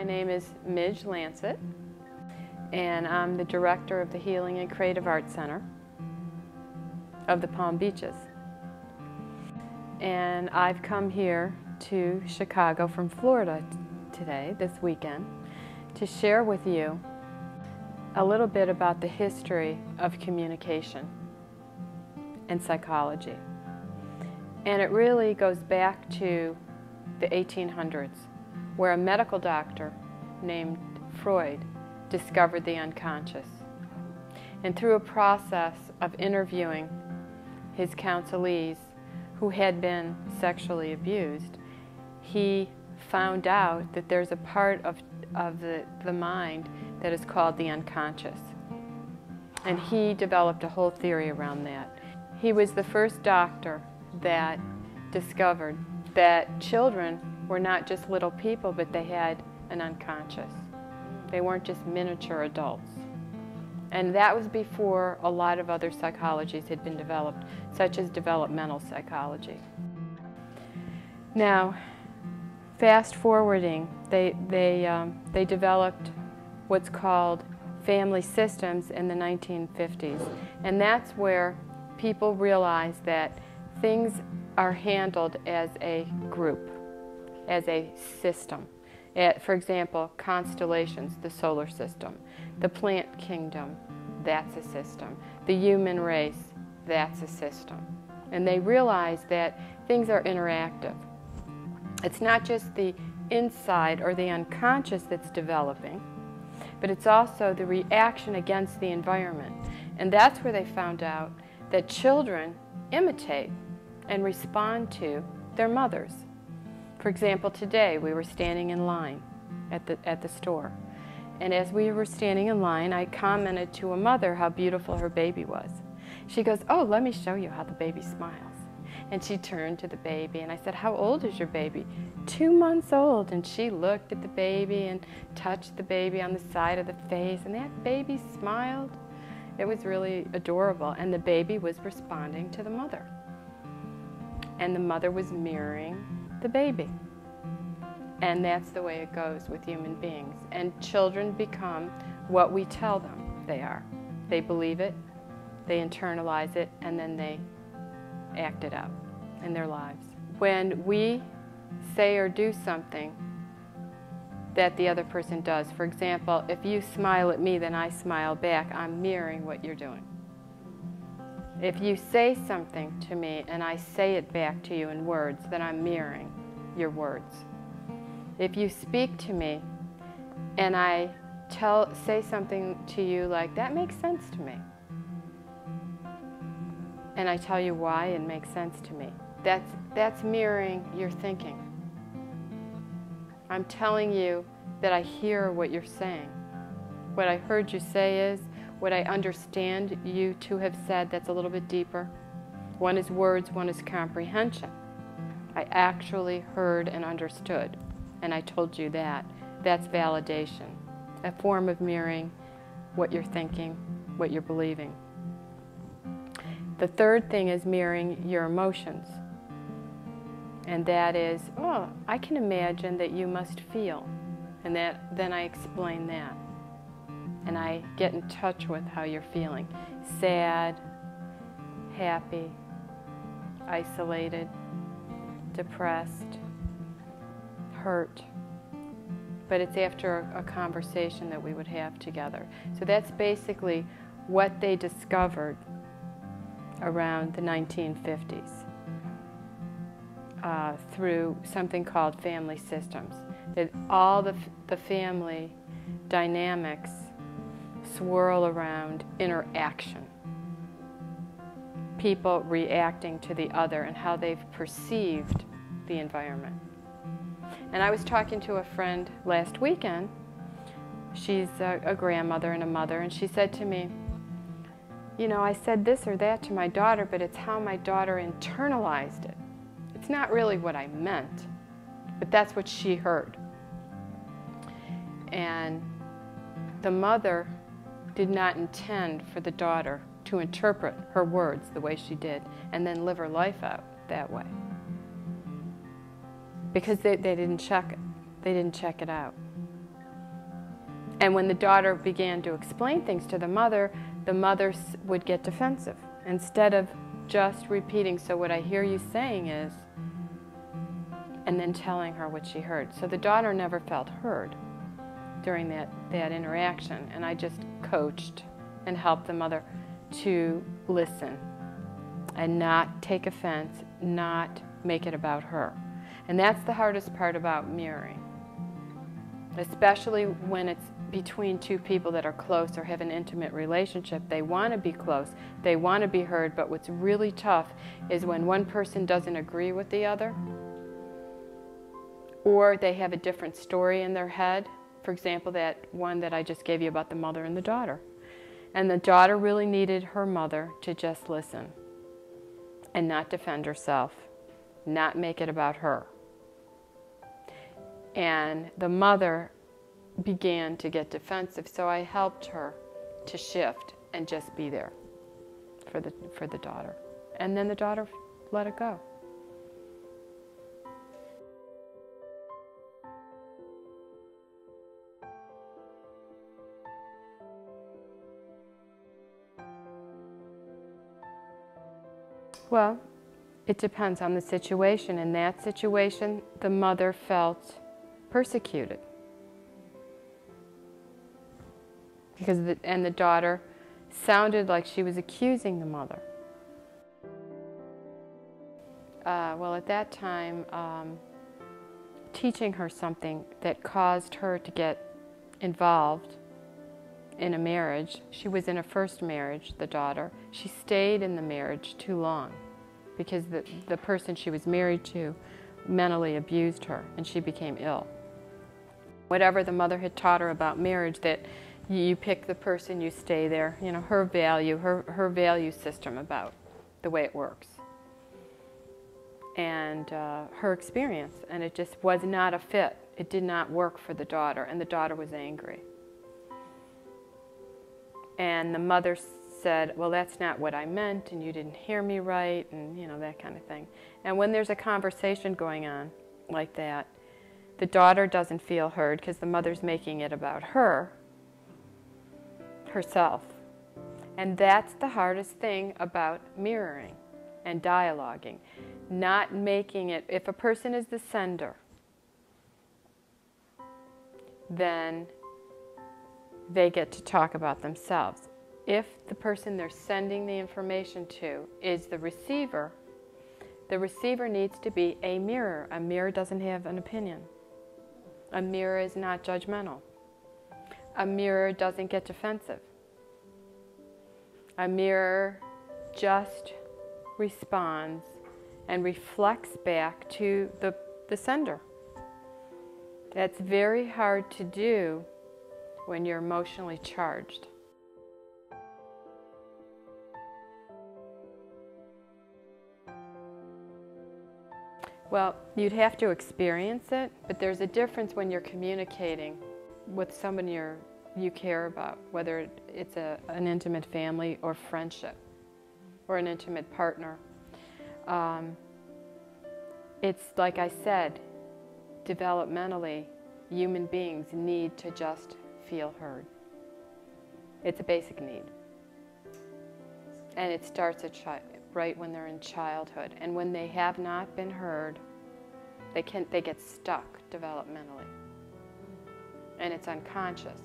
My name is Midge Lansat, and I'm the director of the Healing and Creative Arts Center of the Palm Beaches. And I've come here to Chicago from Florida today, this weekend, to share with you a little bit about the history of communication and psychology. And it really goes back to the 1800s, where a medical doctor named Freud discovered the unconscious. And through a process of interviewing his counselees who had been sexually abused, he found out that there's a part of the mind that is called the unconscious. And he developed a whole theory around that. He was the first doctor that discovered that children were not just little people, but they had an unconscious. They weren't just miniature adults. And that was before a lot of other psychologies had been developed, such as developmental psychology. Now, fast forwarding, they developed what's called family systems in the 1950s. And that's where people realized that things are handled as a group, as a system. For example, constellations, the solar system. The plant kingdom, that's a system. The human race, that's a system. And they realize that things are interactive. It's not just the inside or the unconscious that's developing, but it's also the reaction against the environment. And that's where they found out that children imitate and respond to their mothers. For example, today we were standing in line at the store. And as we were standing in line, I commented to a mother how beautiful her baby was. She goes, "Oh, let me show you how the baby smiles." And she turned to the baby and I said, "How old is your baby?" 2 months old. And she looked at the baby and touched the baby on the side of the face, and that baby smiled. It was really adorable. And the baby was responding to the mother. And the mother was mirroring the baby. And that's the way it goes with human beings. And children become what we tell them they are. They believe it, they internalize it, and then they act it out in their lives. When we say or do something that the other person does, for example, if you smile at me, then I smile back, I'm mirroring what you're doing. If you say something to me and I say it back to you in words, then I'm mirroring your words. If you speak to me and I say something to you like, "That makes sense to me," and I tell you why it makes sense to me, that's mirroring your thinking. I'm telling you that I hear what you're saying. What I heard you say is what I understand you to have said that's a little bit deeper. One is words, one is comprehension. I actually heard and understood, and I told you that. That's validation, a form of mirroring what you're thinking, what you're believing. The third thing is mirroring your emotions. And that is, "Oh, I can imagine that you must feel." And then I explain that. And I get in touch with how you're feeling. Sad, happy, isolated, depressed, hurt. But it's after a conversation that we would have together. So that's basically what they discovered around the 1950s through something called family systems. That all the family dynamics swirl around interaction. People reacting to the other and how they've perceived the environment. And I was talking to a friend last weekend. She's a grandmother and a mother, and she said to me, "You know, I said this or that to my daughter, but it's how my daughter internalized it. It's not really what I meant, but that's what she heard." And the mother did not intend for the daughter to interpret her words the way she did and then live her life out that way. Because they didn't check it. They didn't check it out. And when the daughter began to explain things to the mother would get defensive instead of just repeating, so what I hear you saying is, and then telling her what she heard. So the daughter never felt heard during that interaction, and I just coached and helped the mother to listen and not take offense, not make it about her. And that's the hardest part about mirroring, especially when it's between two people that are close or have an intimate relationship. They want to be close, they want to be heard, but what's really tough is when one person doesn't agree with the other, or they have a different story in their head. For example, that one that I just gave you about the mother and the daughter. And the daughter really needed her mother to just listen and not defend herself, not make it about her. And the mother began to get defensive, so I helped her to shift and just be there for the daughter. And then the daughter let it go. Well, it depends on the situation. In that situation, the mother felt persecuted. Because the daughter sounded like she was accusing the mother. Well, at that time, teaching her something that caused her to get involved in a marriage. She was in a first marriage, the daughter. She stayed in the marriage too long because the person she was married to mentally abused her and she became ill. Whatever the mother had taught her about marriage, that you pick the person, you stay there, you know, her value system about the way it works. And her experience, and it just was not a fit. It did not work for the daughter, and the daughter was angry. And the mother said, well, that's not what I meant, and you didn't hear me right, and you know, that kind of thing. And when there's a conversation going on like that, the daughter doesn't feel heard because the mother's making it about herself. And that's the hardest thing about mirroring and dialoguing. Not making it, if a person is the sender, then they get to talk about themselves. If the person they're sending the information to is the receiver needs to be a mirror. A mirror doesn't have an opinion. A mirror is not judgmental. A mirror doesn't get defensive. A mirror just responds and reflects back to the sender. That's very hard to do when you're emotionally charged. Well, you'd have to experience it, but there's a difference when you're communicating with someone you care about, whether it's an intimate family or friendship or an intimate partner. It's like I said, developmentally, human beings need to just feel heard. It's a basic need. And it starts right when they're in childhood. And when they have not been heard, they get stuck developmentally. And it's unconscious.